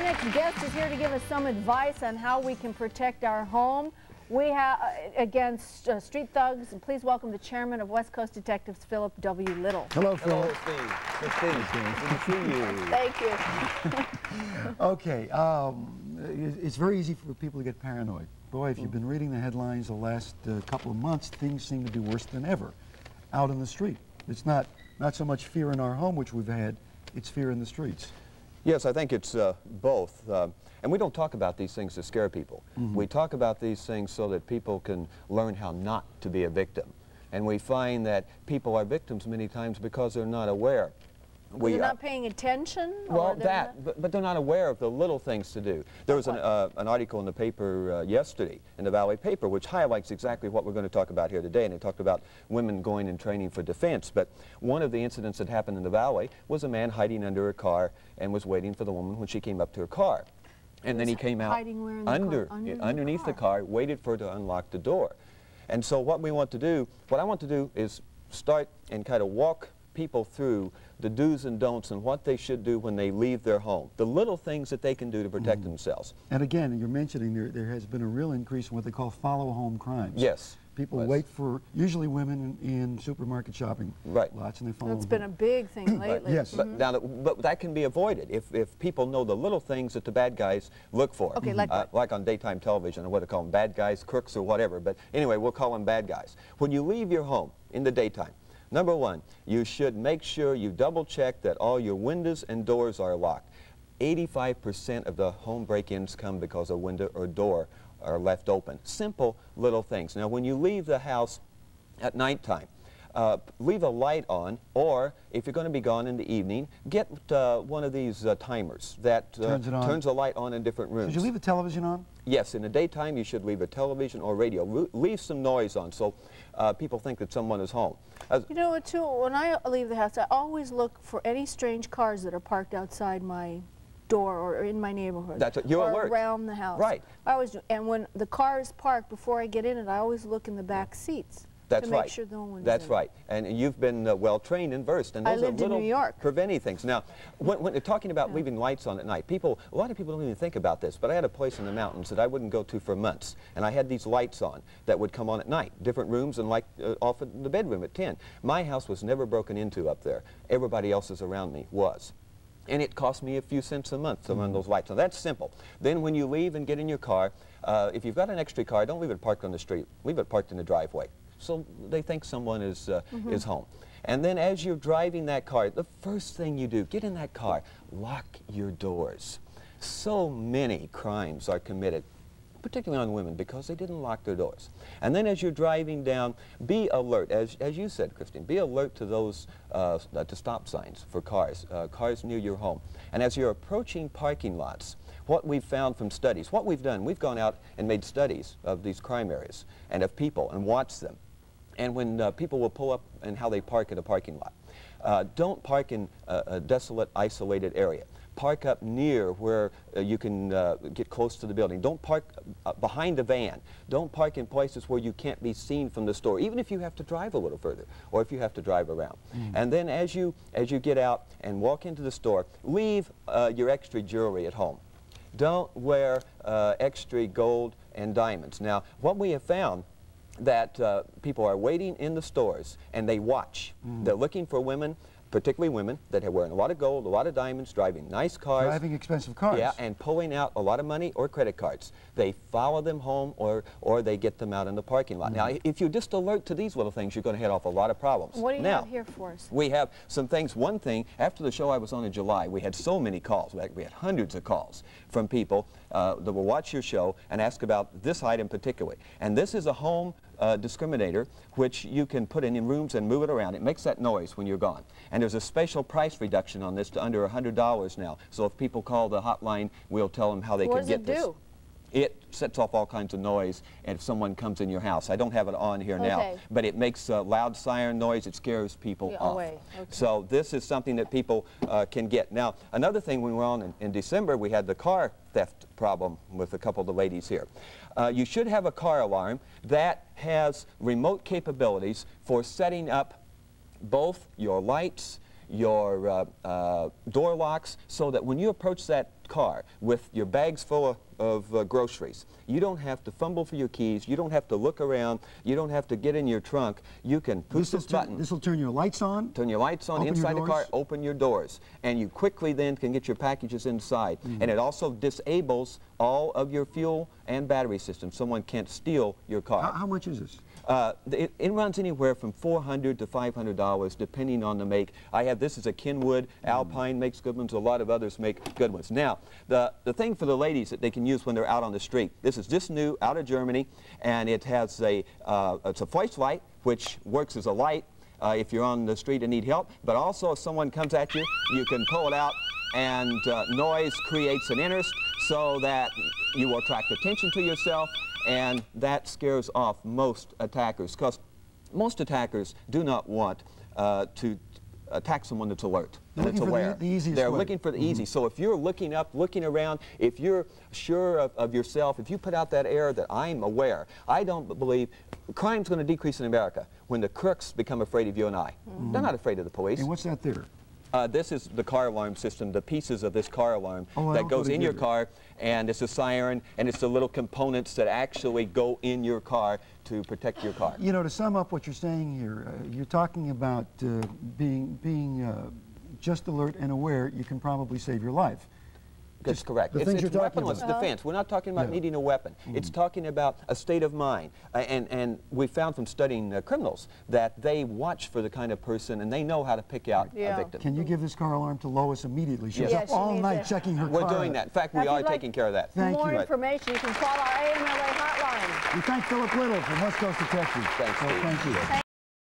next guest is here to give us some advice on how we can protect our home. We have against street thugs. And please welcome the chairman of West Coast Detectives, Philip W. Little. Hello, Philip. Hello, Steve. Good to see you. Thank you. Okay, it's very easy for people to get paranoid. Boy, if you've been reading the headlines the last couple of months, things seem to be worse than ever out in the street. It's not so much fear in our home, which we've had, it's fear in the streets. Yes, I think it's both. And we don't talk about these things to scare people. We talk about these things so that people can learn how not to be a victim. And we find that people are victims many times because they're not aware. They're not paying attention? Well, but they're not aware of the little things to do. There was an article in the paper yesterday, in the Valley paper, which highlights exactly what we're going to talk about here today, and it talked about women going and training for defense. But one of the incidents that happened in the Valley was a man hiding under a car and was waiting for the woman when she came up to her car. And then he came out underneath the car, waited for her to unlock the door. And so what I want to do is start and kind of walk people through the do's and don'ts and what they should do when they leave their home. The little things that they can do to protect themselves. And again, you're mentioning there has been a real increase in what they call follow-home crimes. Yes. People wait for, usually women in supermarket shopping lots, and they follow. That's been a big thing lately. Yes. But that can be avoided if people know the little things that the bad guys look for. Okay, like on daytime television, or what they call them, bad guys, crooks, or whatever. But anyway, we'll call them bad guys. When you leave your home in the daytime, number one, you should make sure you double check that all your windows and doors are locked. 85% of the home break-ins come because a window or door are left open. Simple little things. Now, when you leave the house at nighttime, leave a light on, or if you're going to be gone in the evening, get one of these timers that turns the light on in different rooms. Should you leave the television on? Yes, in the daytime you should leave a television or radio. Leave some noise on so people think that someone is home. You know what, too, when I leave the house, I always look for any strange cars that are parked outside my door or in my neighborhood. You're or alert. Around the house. Right. I always do. And when the car is parked, before I get in it, I always look in the back seats. That's to make sure no one's That's in. right. And you've been well trained and versed. And those I lived in New York. Preventing things. Now, when they're talking about leaving lights on at night, a lot of people don't even think about this, but I had a place in the mountains that I wouldn't go to for months. And I had these lights on that would come on at night, different rooms, and like off in the bedroom at 10. My house was never broken into up there. Everybody else's around me was. And it cost me a few cents a month to run those lights on. That's simple. Then when you leave and get in your car, if you've got an extra car, don't leave it parked on the street. Leave it parked in the driveway, so they think someone is home. And then as you're driving that car, the first thing you do, get in that car, lock your doors. So many crimes are committed, particularly on women, because they didn't lock their doors. And then as you're driving down, be alert, as you said, Christine, be alert to those to stop signs for cars near your home. And as you're approaching parking lots, what we've found from studies, what we've done, we've gone out and made studies of these crime areas and of people and watched them. And when people will pull up and how they park in a parking lot, don't park in a desolate, isolated area. Park up near where you can get close to the building. Don't park behind a van. Don't park in places where you can't be seen from the store, even if you have to drive a little further or if you have to drive around. And then as you get out and walk into the store, leave your extra jewelry at home. Don't wear extra gold and diamonds. Now, what we have found that people are waiting in the stores and they watch. They're looking for women, particularly women that are wearing a lot of gold, a lot of diamonds, driving nice cars. Driving expensive cars. Yeah, and pulling out a lot of money or credit cards. They follow them home or they get them out in the parking lot. Now, if you're just alert to these little things, you're going to head off a lot of problems. What do you have here for us? We have some things. One thing, after the show I was on in July, we had so many calls. We had hundreds of calls from people that will watch your show and ask about this item particularly. And this is a home discriminator, which you can put in rooms and move it around. It makes that noise when you're gone. And there's a special price reduction on this to under $100 now. So if people call the hotline, we'll tell them how they can get this. What does it do? It sets off all kinds of noise if someone comes in your house. I don't have it on here now, but it makes loud siren noise. It scares people off. So this is something that people can get. Now, another thing, when we were on in December, we had the car theft problem with a couple of the ladies here. You should have a car alarm that has remote capabilities for setting up both your lights your door locks, so that when you approach that car with your bags full of groceries, you don't have to fumble for your keys, you don't have to look around, you don't have to get in your trunk. You can push this button. This will turn your lights on? Turn your lights on inside the car, open your doors, and you quickly then can get your packages inside. And it also disables all of your fuel and battery systems. Someone can't steal your car. How much is this? It runs anywhere from $400 to $500 depending on the make. This is a Kenwood. Alpine makes good ones. A lot of others make good ones. Now, the thing for the ladies that they can use when they're out on the street, this is just new, out of Germany, and it has it's a flashlight, which works as a light if you're on the street and need help, but also if someone comes at you, you can pull it out, and noise creates an interest so that you will attract attention to yourself, and that scares off most attackers, because most attackers do not want to attack someone that's alert and that's aware. They're looking for the easy. So if you're looking up, looking around, if you're sure of yourself, if you put out that air that I'm aware, I don't believe crime's going to decrease in America when the crooks become afraid of you and I. They're not afraid of the police. And what's that there? This is the car alarm system, the pieces of this car alarm that goes in your car, and it's a siren, and it's the little components that actually go in your car to protect your car. You know, to sum up what you're saying here, you're talking about being just alert and aware. You can probably save your life. That's correct. It's weaponless defense. We're not talking about needing a weapon. It's talking about a state of mind. And we found from studying criminals that they watch for the kind of person and they know how to pick out a victim. Can you give this car alarm to Lois immediately? She's up all night checking her car. We're doing that. In fact, we are taking care of that. Thank you. For more information, you can call our AMLA hotline. We thank Philip Little from West Coast Detectives. Thanks, Steve. Thank you.